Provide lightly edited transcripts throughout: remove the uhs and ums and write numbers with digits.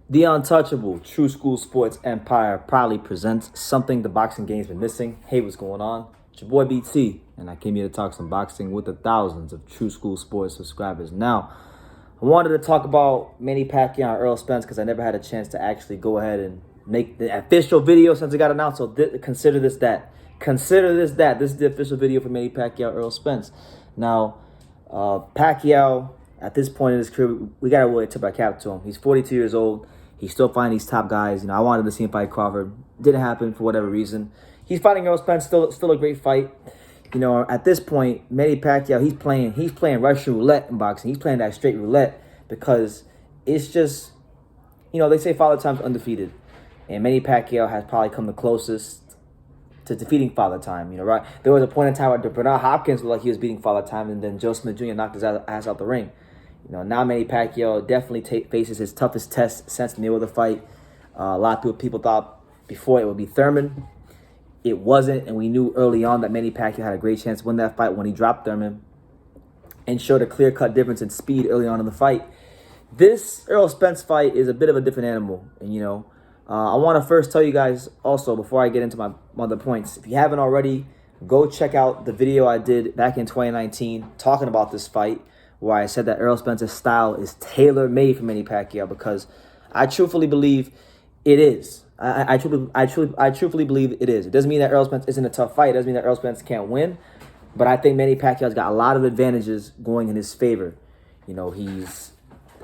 The untouchable True School Sports Empire proudly presents something the boxing game's been missing. Hey, what's going on? It's your boy BT, and I came here to talk some boxing with the thousands of True School Sports subscribers. Now, I wanted to talk about Manny Pacquiao and Errol Spence because I never had a chance to actually go ahead and make the official video since it got announced. So consider this that. Consider this that. This is the official video for Manny Pacquiao, Errol Spence. Now, Pacquiao, at this point in his career, we got to really tip our cap to him. He's 42 years old. He's still fighting these top guys. I wanted to see him fight Crawford. Didn't happen for whatever reason. He's fighting Errol Spence. Still a great fight. At this point, Manny Pacquiao, he's playing Russian roulette in boxing. He's playing that straight roulette because it's just, they say Father Time's undefeated, and Manny Pacquiao has probably come the closest to defeating Father Time. Right? There was a point in time where Bernard Hopkins looked like he was beating Father Time, and then Joe Smith Jr. knocked his ass out the ring. Now Manny Pacquiao definitely faces his toughest test since the Mayweather fight. A lot of people thought before it would be Thurman. It wasn't, and we knew early on that Manny Pacquiao had a great chance to win that fight when he dropped Thurman and showed a clear-cut difference in speed early on in the fight. This Errol Spence fight is a bit of a different animal, and I want to first tell you guys also before I get into my other points. If you haven't already, go check out the video I did back in 2019 talking about this fight, where I said that Errol Spence's style is tailor-made for Manny Pacquiao, because I truthfully believe it is. I truthfully believe it is. It doesn't mean that Errol Spence isn't a tough fight. It doesn't mean that Errol Spence can't win. But I think Manny Pacquiao's got a lot of advantages going in his favor. He's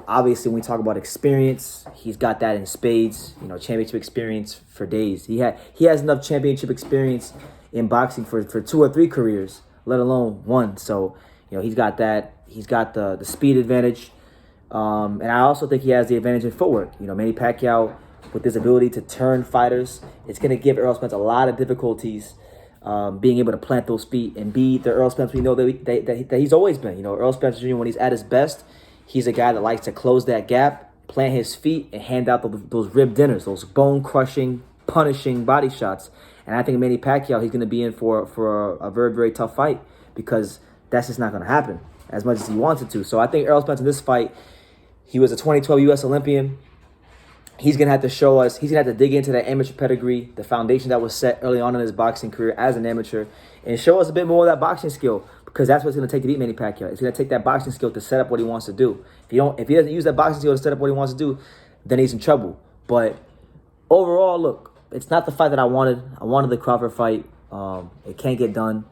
obviously, when we talk about experience, he's got that in spades. Championship experience for days. He has enough championship experience in boxing for 2 or 3 careers, let alone one. So he's got that. He's got the speed advantage. And I also think he has the advantage in footwork. Manny Pacquiao, with his ability to turn fighters, it's going to give Errol Spence a lot of difficulties being able to plant those feet and be the Errol Spence we know that he's always been. Errol Spence Jr., when he's at his best, he's a guy that likes to close that gap, plant his feet, and hand out those rib dinners, those bone-crushing, punishing body shots. And I think Manny Pacquiao, he's going to be in for a very, very tough fight, because that's just not going to happen as much as he wants it to. So I think Errol Spence in this fight, he was a 2012 U.S. Olympian. He's going to have to show us, he's going to have to dig into that amateur pedigree, the foundation that was set early on in his boxing career as an amateur, and show us a bit more of that boxing skill, because that's what it's going to take to beat Manny Pacquiao. It's going to take that boxing skill to set up what he wants to do. If he doesn't use that boxing skill to set up what he wants to do, then he's in trouble. But overall, look, it's not the fight that I wanted. I wanted the Crawford fight. It can't get done.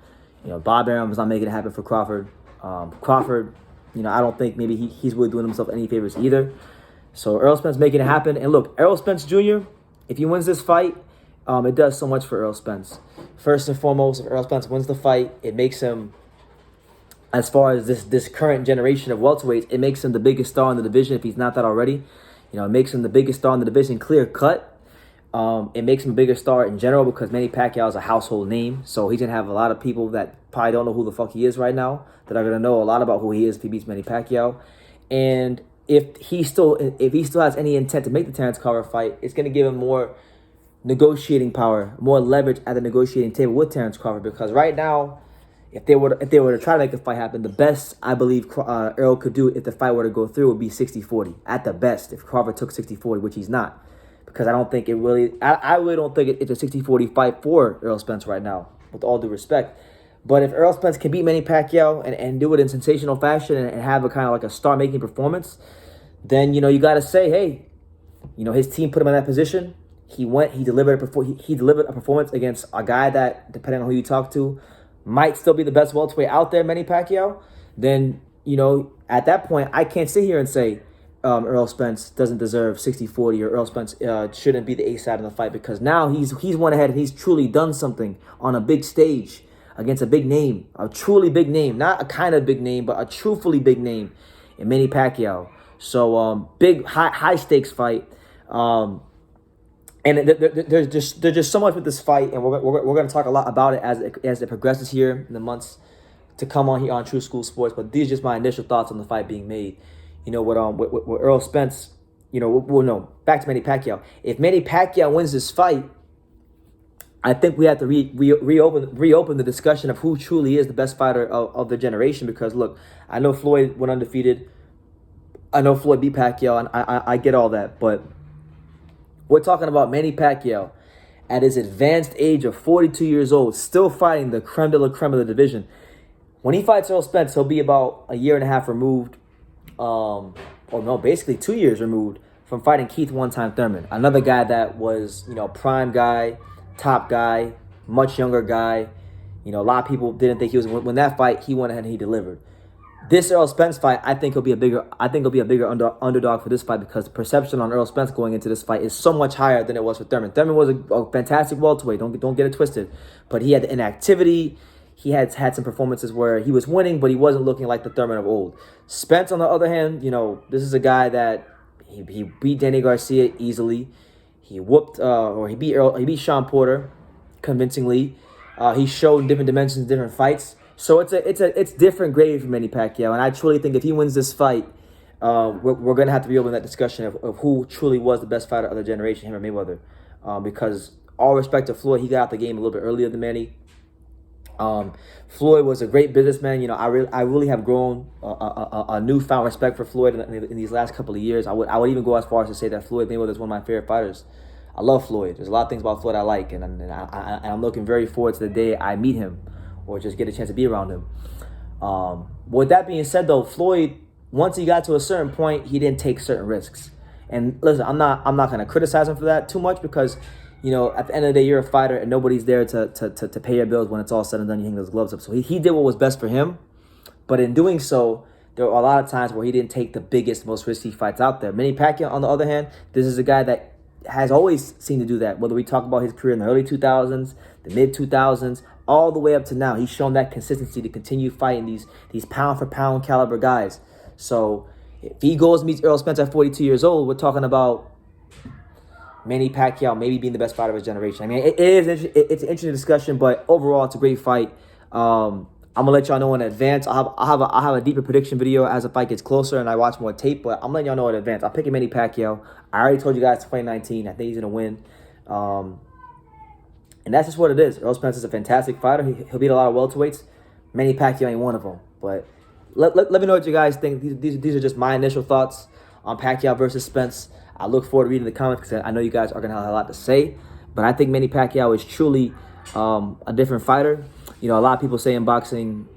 Bob Arum was not making it happen for Crawford. Crawford, I don't think maybe he's really doing himself any favors either. So Errol Spence making it happen. And look, Errol Spence Jr., if he wins this fight, it does so much for Errol Spence. First and foremost, if Errol Spence wins the fight, it makes him, as far as this current generation of welterweights, it makes him the biggest star in the division if he's not that already. It makes him the biggest star in the division, clear cut. It makes him a bigger star in general because Manny Pacquiao is a household name. So he's going to have a lot of people that probably don't know who the fuck he is right now that are going to know a lot about who he is if he beats Manny Pacquiao. And if he still has any intent to make the Terence Crawford fight, it's going to give him more negotiating power, more leverage at the negotiating table with Terence Crawford. Because right now, if they were to try to make the fight happen, the best I believe Errol could do if the fight were to go through would be 60-40 at the best. If Crawford took 60-40, which he's not, because I don't think it really. I really don't think it's a 60-40 fight for Errol Spence right now, with all due respect. But if Errol Spence can beat Manny Pacquiao and do it in sensational fashion and have a kind of like a star-making performance, then you got to say, hey, his team put him in that position. He delivered a performance against a guy that, depending on who you talk to, might still be the best welterweight out there, Manny Pacquiao. Then at that point, I can't sit here and say Errol Spence doesn't deserve 60-40 or Errol Spence shouldn't be the A side in the fight, because now he's went ahead and he's truly done something on a big stage against a big name, a truly big name, not a kind of big name, but a truthfully big name in Manny Pacquiao. So big high stakes fight, and there's just so much with this fight, and we're going to talk a lot about it as it progresses here in the months to come on here on True School Sports. But these are just my initial thoughts on the fight being made. With Errol Spence, back to Manny Pacquiao. If Manny Pacquiao wins this fight, I think we have to reopen the discussion of who truly is the best fighter of the generation. Because look, I know Floyd went undefeated. I know Floyd beat Pacquiao, and I get all that. But We're talking about Manny Pacquiao at his advanced age of 42 years old, still fighting the creme de la creme of the division. When he fights Errol Spence, he'll be about a year and a half removed, basically 2 years removed from fighting Keith One-Time Thurman, another guy that was, prime guy, top guy, much younger guy. A lot of people didn't think he was. When that fight, he went ahead and he delivered. This Errol Spence fight, I think he'll be a bigger underdog for this fight because the perception on Errol Spence going into this fight is so much higher than it was for Thurman. Thurman was a fantastic welterweight. Don't get it twisted, but he had the inactivity. He had some performances where he was winning, but he wasn't looking like the Thurman of old. Spence, on the other hand, this is a guy that he beat Danny Garcia easily. He beat Sean Porter convincingly. He showed different dimensions, different fights. So it's different gravy for Manny Pacquiao, and I truly think if he wins this fight, we're gonna have to reopen that discussion of who truly was the best fighter of the generation, him or Mayweather, because all respect to Floyd, he got out the game a little bit earlier than Manny. Floyd was a great businessman. I really have grown a newfound respect for Floyd in these last couple of years. I would even go as far as to say that Floyd Mayweather is one of my favorite fighters. I love Floyd. There's a lot of things about Floyd I like, and I'm looking very forward to the day I meet him or just get a chance to be around him. With that being said, though, Floyd, once he got to a certain point, he didn't take certain risks. And listen, I'm not going to criticize him for that too much because, at the end of the day, you're a fighter and nobody's there to pay your bills when it's all said and done. You hang those gloves up. So he did what was best for him. But in doing so, there were a lot of times where he didn't take the biggest, most risky fights out there. Manny Pacquiao, on the other hand, this is a guy that has always seemed to do that. Whether we talk about his career in the early 2000s, the mid 2000s, all the way up to now, he's shown that consistency to continue fighting these pound for pound caliber guys. So if he goes and meets Errol Spence at 42 years old, we're talking about Manny Pacquiao maybe being the best fighter of his generation. I mean, it's an interesting discussion, but overall, it's a great fight. I'm gonna let y'all know in advance. I'll have a deeper prediction video as the fight gets closer and I watch more tape. But I'm letting y'all know in advance. I'm picking Manny Pacquiao. I already told you guys 2019. I think he's gonna win. And that's just what it is. Errol Spence is a fantastic fighter. He'll beat a lot of welterweights. Manny Pacquiao ain't one of them. But let me know what you guys think. These are just my initial thoughts on Pacquiao versus Spence. I look forward to reading the comments because I know you guys are going to have a lot to say. But I think Manny Pacquiao is truly a different fighter. A lot of people say in boxing,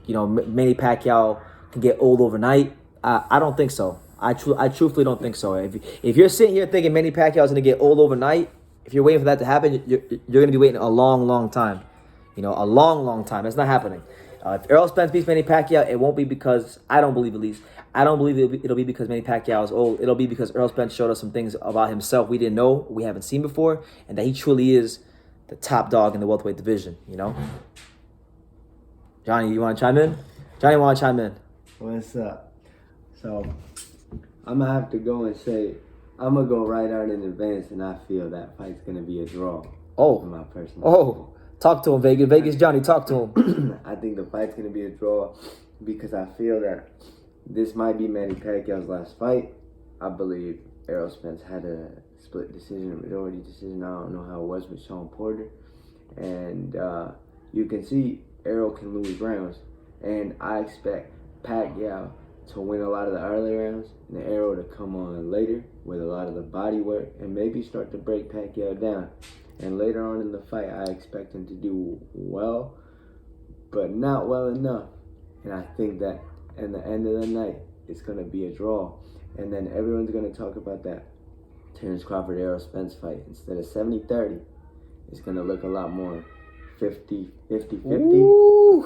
Manny Pacquiao can get old overnight. I don't think so. I truthfully don't think so. If you're sitting here thinking Manny Pacquiao is going to get old overnight, if you're waiting for that to happen, you're going to be waiting a long, long time. A long, long time. It's not happening. If Errol Spence beats Manny Pacquiao, it won't be because, I don't believe at least, I don't believe it'll be because Manny Pacquiao is old. It'll be because Errol Spence showed us some things about himself we didn't know, we haven't seen before, and that he truly is the top dog in the welterweight division, Johnny, you want to chime in? Johnny, want to chime in? What's up? So, I'm going to have to go and say, I'm going to go right out in advance, and I feel that fight's going to be a draw. Oh. In my personal opinion. Talk to him, Vegas. Vegas, Johnny, talk to him. I think the fight's going to be a draw because I feel that this might be Manny Pacquiao's last fight. I believe Errol Spence had a split decision, a majority decision. I don't know how it was with Sean Porter. And you can see Errol can lose rounds. And I expect Pacquiao to win a lot of the early rounds and Errol to come on later with a lot of the body work and maybe start to break Pacquiao down. And later on in the fight, I expect him to do well, but not well enough. And I think that at the end of the night, it's going to be a draw. And then everyone's going to talk about that Terence Crawford, Errol Spence fight. Instead of 70-30, it's going to look a lot more 50-50,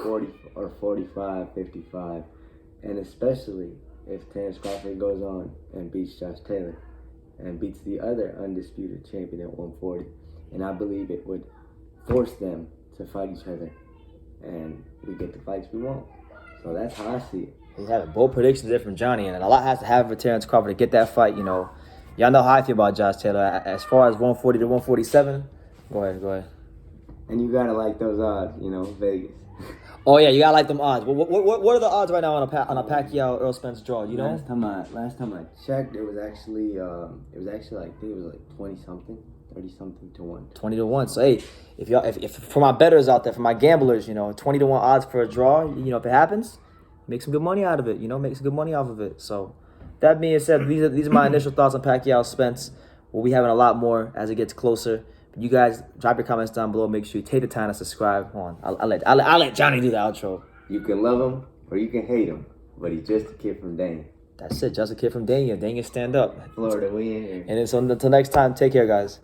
40 or 45-55. And especially if Terence Crawford goes on and beats Josh Taylor and beats the other undisputed champion at 140. And I believe it would force them to fight each other. And we get the fights we want. So that's how I see it. He's having bold predictions there from Johnny. And a lot has to happen for Terence Crawford to get that fight, Y'all know how I feel about Josh Taylor. As far as 140 to 147, go ahead. And you got to like those odds, Vegas. Oh, yeah, you got to like them odds. What are the odds right now on a Pacquiao Errol Spence draw? Last time I checked, it was actually like, I think it was like 20-something. 30-something to 1. 20 to 1. So, hey, if for my bettors out there, for my gamblers, 20 to 1 odds for a draw, if it happens, make some good money out of it, make some good money off of it. So, that being said, these are my initial thoughts on Pacquiao Spence. We'll be having a lot more as it gets closer. But you guys, drop your comments down below. Make sure you take the time to subscribe. Hold on. I'll let Johnny do the outro. You can love him or you can hate him, but he's just a kid from Dane. That's it. Just a kid from Dania. Dania, stand up. Florida, we in here. And so until next time, take care, guys.